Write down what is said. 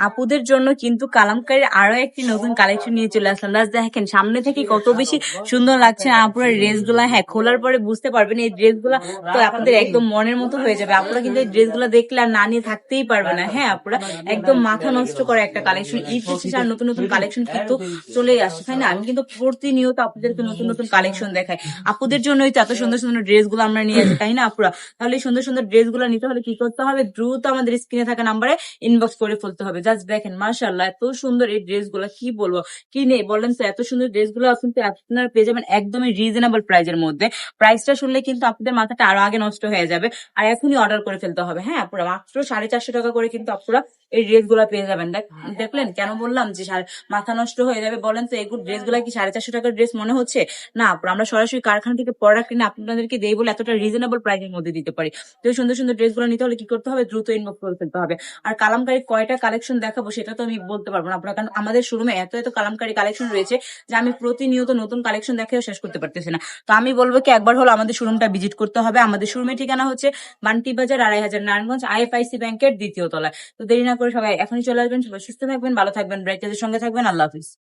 আপুদের জন্য কিন্তু কালামকারীর আরো একটি নতুন কালেকশন নিয়ে চলে আসলাম। জাস্ট দেখেন সামনে থেকে কত বেশি সুন্দর লাগছে না আপুরা ড্রেস গুলা। হ্যাঁ, খোলার পরে বুঝতে পারবেন এই ড্রেস গুলা তো আপনাদের একদম মনের মতো হয়ে যাবে। আপুরা কিন্তু এই ড্রেস গুলা দেখলে আর না নিয়ে থাকতেই পারবে না। হ্যাঁ আপুরা, একদম মাথা নষ্ট করে একটা কালেকশন। ঈদ শেষে আর নতুন নতুন কালেকশন কিন্তু চলেই আসছে, তাই না? আমি কিন্তু প্রতিনিয়ত আপনাদেরকে নতুন নতুন কালেকশন দেখাই। আপুদের জন্যই তো এত সুন্দর সুন্দর ড্রেস গুলো আমরা নিয়ে আসি, তাই না আপুরা? তাহলে এই সুন্দর সুন্দর ড্রেস গুলো নিতে হলে কি করতে হবে? দ্রুত আমাদের স্ক্রিনে থাকা নাম্বারে ইনবক্স করে ফেলতে হবে। জাস্ট দেখেন মাশাআল্লাহ এত সুন্দর এই ড্রেস গুলো, কি বলবো, কি নেই বলেন তো? এত সুন্দর ড্রেস গুলো কিন্তু আপনারা পেয়ে যাবেন একদমই রিজনেবল প্রাইজের মধ্যে। প্রাইসটা শুনলে কিন্তু আপনাদের মাথাটা আরো আগে নষ্ট হয়ে যাবে। আর এখনই অর্ডার করে ফেলতে হবে। হ্যাঁ পুরো মাত্র 450 টাকা করে কিন্তু আপনারা এই ড্রেস গুলা পেয়ে যাবেন। দেখলেন কেন বললাম যে মাথা নষ্ট হয়ে যাবে? বলেন তো এগুলো ড্রেস গুলা কি 450 টাকার ড্রেস মনে হচ্ছে? না আপুরা, আমরা সরাসরি কারখানা থেকে প্রোডাক্ট কিনে আপনাদেরকে দেই বলে এতটা রিজনেবল প্রাইসের মধ্যে দিতে পারি। তো এই সুন্দর সুন্দর ড্রেস গুলো নিতে হলে কি করতে হবে? দ্রুত ইনবক্স করে ফেলতে হবে। আর কালামকারী কয়টা কালেকশন দেখাবো সেটা তো আমি বলতে পারবো না আপনার, কারণ আমাদের শোরুমে এত এত কালামকারী কালেকশন রয়েছে যে আমি প্রতিনিয়ত নতুন কালেকশন দেখেও শেষ করতে পারতেছি না। তো আমি বলবো কি একবার হলো আমাদের শোরুমটা ভিজিট করতে হবে। আমাদের শোরুমের ঠিকানা হচ্ছে বান্টি বাজার 2,500 নারায়ণগঞ্জ IFIC ব্যাংকের দ্বিতীয় তলায়। তো দেরি না করে সবাই এখনই চলে আসবেন। সবাই সুস্থ থাকবেন, ভালো থাকবেন, ব্রাইটের সঙ্গে থাকবেন। আল্লাহ হাফিজ।